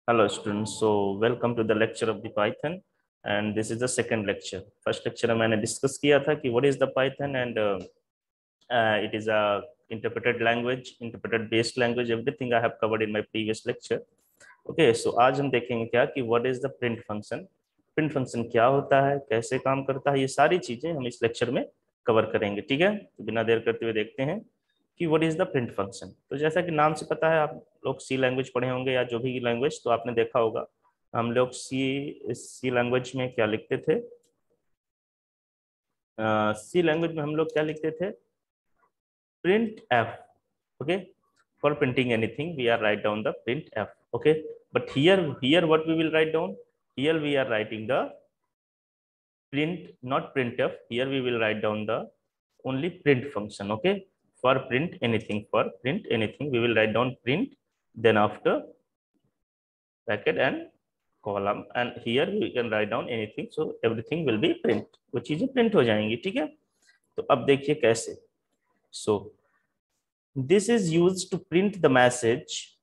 Hello students, so welcome to the lecture of the Python and this is the second lecture. First lecture में मैंने discuss किया था कि what is the Python and it is a interpreted language, interpreted based language. Everything I have covered in my previous lecture. Okay, so आज हम देखेंगे क्या कि what is the print function, print function क्या होता है, कैसे काम करता है, ये सारी चीजें हम इस लेक्चर में कवर करेंगे. ठीक है, तो बिना देर करते हुए देखते हैं कि what is the print function. तो जैसा कि नाम से पता है, आप लोग सी लैंग्वेज पढ़े होंगे या जो भी लैंग्वेज, तो आपने देखा होगा हम लोग सी लैंग्वेज में क्या लिखते थे. सी लैंग्वेज में हम लोग क्या लिखते थे, print f. Okay, for printing anything we are write down the print f. Okay, but here what we will write down, here we are writing the print, not printf. Here we will write down the only print function. Okay, for print anything we will write down print, then after bracket and column, and here we can write down anything, so everything will be print. वो चीजें print हो जाएंगी. ठीक है, तो अब देखिए कैसे. so this is used to print the message,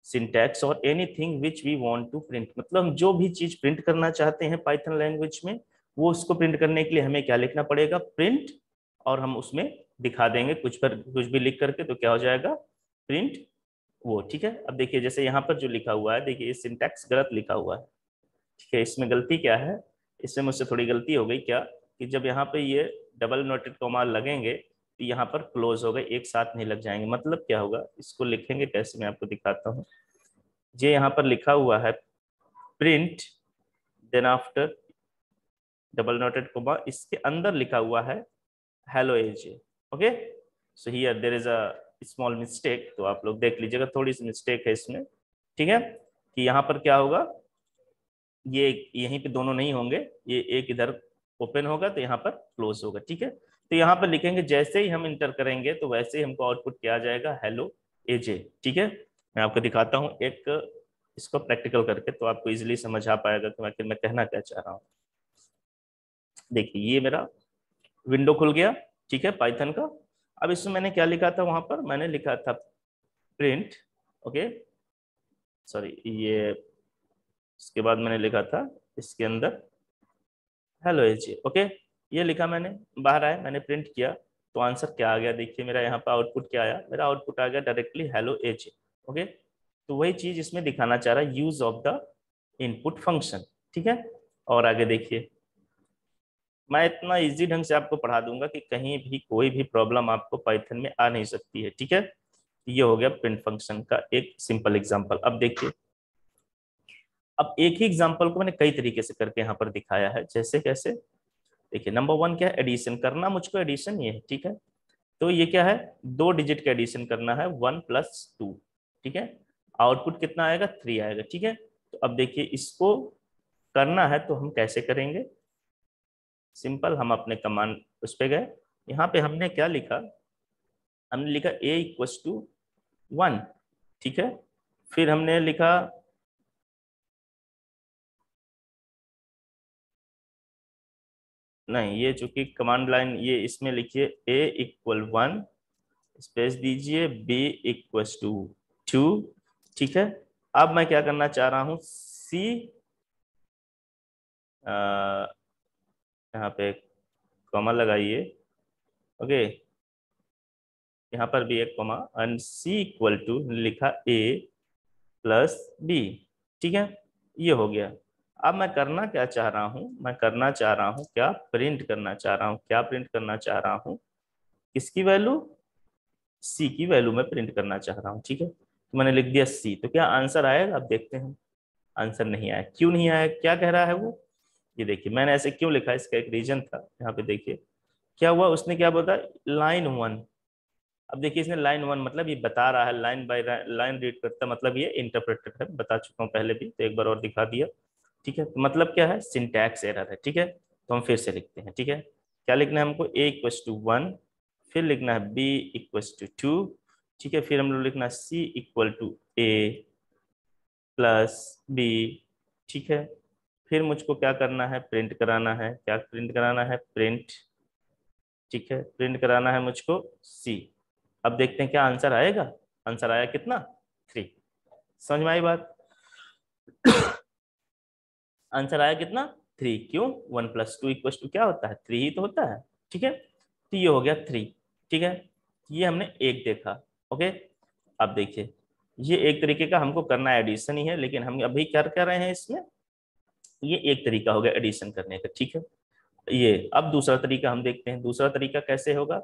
syntax or anything which we want to print. मतलब हम जो भी चीज प्रिंट करना चाहते हैं पाइथन लैंग्वेज में, वो उसको प्रिंट करने के लिए हमें क्या लिखना पड़ेगा, प्रिंट, और हम उसमें दिखा देंगे कुछ पर कुछ भी लिख करके, तो क्या हो जाएगा, प्रिंट वो. ठीक है, अब देखिए जैसे यहाँ पर जो लिखा हुआ है, देखिए सिंटैक्स गलत लिखा हुआ है. ठीक है, इसमें गलती क्या है, इसमें मुझसे थोड़ी गलती हो गई. क्या कि जब यहाँ पे ये डबल नोटेड कॉमा लगेंगे तो यहाँ पर क्लोज हो गए, एक साथ नहीं लग जाएंगे. मतलब क्या होगा, इसको लिखेंगे कैसे, मैं आपको दिखाता हूँ. ये यहाँ पर लिखा हुआ है print, then after double noted comma, इसके अंदर लिखा हुआ है hello AJ. Okay, so here there is a small mistake, तो आप लोग देख लीजिएगा, थोड़ी सी मिस्टेक है इसमें. ठीक है, कि यहाँ पर क्या होगा, ये यहीं पे दोनों नहीं होंगे, ये एक इधर ओपन होगा तो यहाँ पर क्लोज होगा. ठीक है, तो यहाँ पर लिखेंगे, जैसे ही हम इंटर करेंगे तो वैसे ही हमको आउटपुट क्या आ जाएगा, हेलो एजे. ठीक है, मैं आपको दिखाता हूँ एक इसको प्रैक्टिकल करके, तो आपको इजीली समझ आ पाएगा कि मैं कहना क्या चाह रहा हूँ. देखिए ये मेरा विंडो खुल गया. ठीक है, पाइथन का. अब इसमें मैंने क्या लिखा था, वहां पर मैंने लिखा था प्रिंट. ओके, सॉरी, ये इसके बाद मैंने लिखा था इसके अंदर हेलो एजे. ओके, ये लिखा मैंने, बाहर आया, मैंने प्रिंट किया, तो आंसर क्या आ गया, देखिए मेरा यहाँ पर आउटपुट क्या आया, मेरा आउटपुट आ गया डायरेक्टली हेलो एजे. ओके, तो वही चीज इसमें दिखाना चाह रहा है, use of the input function. ठीक है, और आगे देखिए, मैं इतना इजी ढंग से आपको पढ़ा दूंगा कि कहीं भी कोई भी प्रॉब्लम आपको पाइथन में आ नहीं सकती है. ठीक है, ये हो गया प्रिंट फंक्शन का एक सिंपल एग्जांपल. अब देखिए, अब एक ही एग्जांपल को मैंने कई तरीके से करके यहाँ पर दिखाया है. जैसे कैसे, देखिए नंबर वन क्या है, एडिशन करना, मुझको एडिशन ये है. ठीक है, तो ये क्या है, 2 डिजिट का एडिशन करना है, 1+2. ठीक है, आउटपुट कितना आएगा, 3 आएगा. ठीक है, तो अब देखिए इसको करना है तो हम कैसे करेंगे, सिंपल, हम अपने कमांड उस पे गए, यहाँ पे हमने क्या लिखा, हमने लिखा a=1. ठीक है, फिर हमने लिखा नहीं, ये चूंकि कमांड लाइन, ये इसमें लिखिए a=1 स्पेस दीजिए, b=2. ठीक है, अब मैं क्या करना चाह रहा हूं, c, यहाँ पे कॉमा लगाइए. ओके, यहाँ पर भी एक कॉमा, एंड c= लिखा a+b. ठीक है, ये हो गया. अब मैं करना क्या चाह रहा हूँ, मैं करना चाह रहा हूँ क्या, प्रिंट करना चाह रहा हूँ. क्या प्रिंट करना चाह रहा हूँ, किसकी वैल्यू, c की वैल्यू में प्रिंट करना चाह रहा हूँ. ठीक है, तो मैंने लिख दिया c, तो क्या आंसर आएगा, अब देखते हैं. आंसर नहीं आया. क्यों नहीं आया, क्या कह रहा है वो, ये देखिए मैंने ऐसे क्यों लिखा, इसका एक रीजन था. यहाँ पे देखिए क्या हुआ, उसने क्या बोला, लाइन 1. अब देखिए इसने लाइन 1 मतलब ये बता रहा है, लाइन बाय लाइन रीड करता, मतलब ये इंटरप्रेटेड है, बता चुका हूँ पहले भी, तो एक बार और दिखा दिया. ठीक है, तो मतलब क्या है, सिंटैक्स एरर है. ठीक है, तो हम फिर से लिखते हैं. ठीक है, क्या लिखना है हमको, a=1, फिर लिखना है b=2. ठीक है, फिर हम लोग लिखना है c=a+b. ठीक है, फिर मुझको क्या करना है, प्रिंट कराना है. क्या प्रिंट कराना है, प्रिंट. ठीक है, प्रिंट कराना है मुझको c. अब देखते हैं क्या आंसर आएगा. आंसर आया कितना, 3. समझ में आई बात. आंसर आया कितना 3। क्यों 1 + 2 = क्या होता है 3 ही तो होता है। ठीक है, तो ये हो गया 3। ठीक है, ये हमने एक देखा। ओके, अब देखिए ये एक तरीके का हमको करना एडिशन ही है, लेकिन हम अभी क्या कर रहे हैं इसमें, ये एक तरीका हो गया एडिशन करने का। ठीक है, ये अब दूसरा तरीका हम देखते हैं। दूसरा तरीका कैसे होगा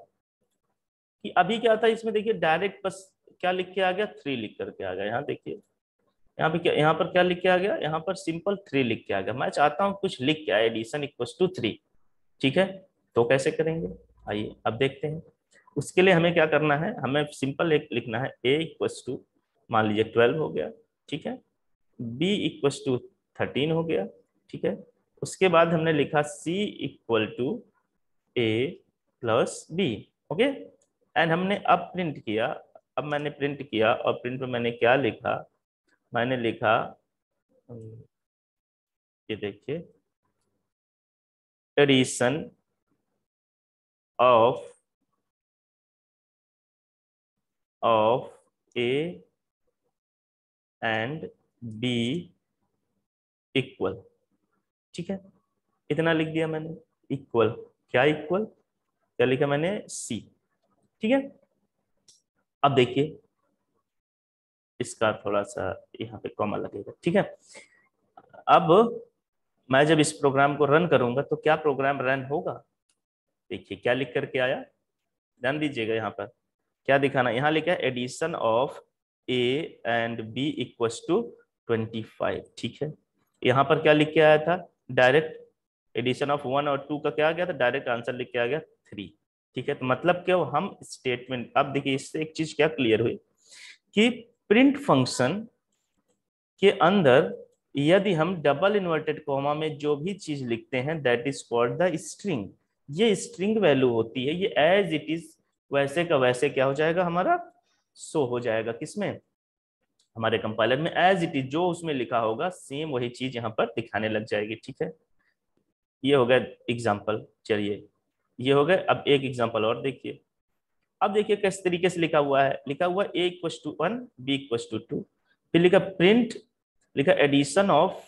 कि अभी क्या था इसमें, देखिए डायरेक्ट बस क्या लिख के आ गया 3 लिख करके आ गया। यहाँ देखिए यहाँ पे क्या, यहाँ पर क्या लिख के आ गया, यहाँ पर सिंपल 3 लिख के आ गया। मैं चाहता हूँ कुछ लिख के आए एडिशन = 3। ठीक है, तो कैसे करेंगे आइए अब देखते हैं। उसके लिए हमें क्या करना है, हमें सिंपल एक लिखना है a = मान लीजिए 12 हो गया। ठीक है, b = 13 हो गया। ठीक है, उसके बाद हमने लिखा c = a + b। Okay, and हमने अब प्रिंट किया। अब मैंने प्रिंट किया और प्रिंट में मैंने क्या लिखा, मैंने लिखा ये देखिए addition of a and b equal. ठीक है, इतना लिख दिया मैंने। इक्वल क्या, इक्वल क्या लिखा मैंने c। ठीक है, अब देखिए इसका थोड़ा सा यहाँ पे कॉमा लगेगा। ठीक है, अब मैं जब इस प्रोग्राम को रन करूंगा तो क्या प्रोग्राम रन होगा, देखिए क्या लिख करके आया, ध्यान दीजिएगा। यहाँ पर क्या दिखाना, यहाँ लिखा है addition of a and b = 25। ठीक है, यहाँ पर क्या लिख के आया था, डायरेक्ट एडिशन ऑफ 1 और 2 का क्या आ गया था, डायरेक्ट आंसर लिख के आ गया 3। ठीक है, तो मतलब क्या हम स्टेटमेंट, अब देखिए इससे एक चीज क्या क्लियर हुई कि प्रिंट फंक्शन के अंदर यदि हम डबल इन्वर्टेड कॉमा में जो भी चीज लिखते हैं that is called the string. ये स्ट्रिंग वैल्यू होती है, ये एज इट इज वैसे का वैसे क्या हो जाएगा हमारा, शो हो जाएगा किसमें, हमारे कंपाइलर में एज इट इज जो उसमें लिखा होगा सेम वही चीज यहाँ पर दिखाने लग जाएगी। ठीक है, ये हो गया एग्जाम्पल। चलिए ये हो गए, अब एक एग्जाम्पल और देखिए। अब देखिए किस तरीके से लिखा हुआ है, लिखा हुआ a = 1 b = 2, फिर लिखा प्रिंट, लिखा addition of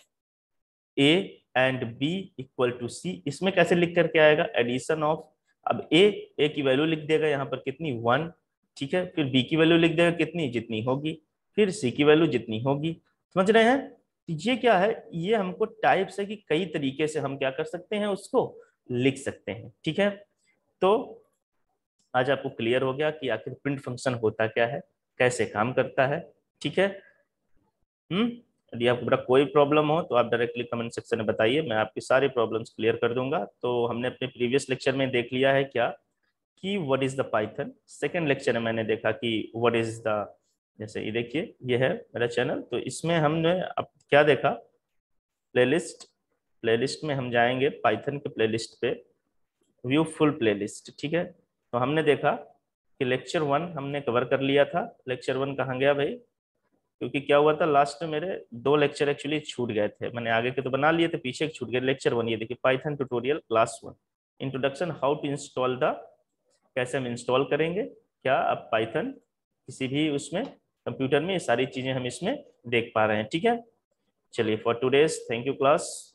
a and b = c। इसमें कैसे लिख करके आएगा, एडिशन ऑफ, अब a की वैल्यू लिख देगा यहाँ पर कितनी 1। ठीक है, फिर b की वैल्यू लिख देगा कितनी, जितनी होगी, फिर c की वैल्यू जितनी होगी। समझ रहे हैं, तो ये क्या है, ये हमको टाइप्स है कि कई तरीके से हम क्या कर सकते हैं उसको लिख सकते हैं। ठीक है, तो आज आपको क्लियर हो गया कि आखिर प्रिंट फंक्शन होता क्या है, कैसे काम करता है। ठीक है, यदि आपको बड़ा कोई प्रॉब्लम हो तो आप डायरेक्टली कमेंट सेक्शन में बताइए, मैं आपकी सारी प्रॉब्लम्स क्लियर कर दूंगा। तो हमने अपने प्रीवियस लेक्चर में देख लिया है क्या कि what is the Python. Second lecture में मैंने देखा कि व्हाट इज द, जैसे ये देखिए ये है मेरा चैनल, तो इसमें हमने अब क्या देखा, प्लेलिस्ट, प्लेलिस्ट में हम जाएंगे पाइथन के प्लेलिस्ट पे, व्यू फुल प्लेलिस्ट। ठीक है, तो हमने देखा कि लेक्चर 1 हमने कवर कर लिया था। लेक्चर 1 कहाँ गया भाई, क्योंकि क्या हुआ था लास्ट में मेरे 2 लेक्चर एक्चुअली छूट गए थे, मैंने आगे के तो बना लिए थे, पीछे छूट गए। लेक्चर 1 ये देखिए Python tutorial class 1 introduction how to install the, कैसे हम इंस्टॉल करेंगे क्या अब पाइथन किसी भी उसमें कंप्यूटर में, ये सारी चीजें हम इसमें देख पा रहे हैं। ठीक है, चलिए for today's thank you class.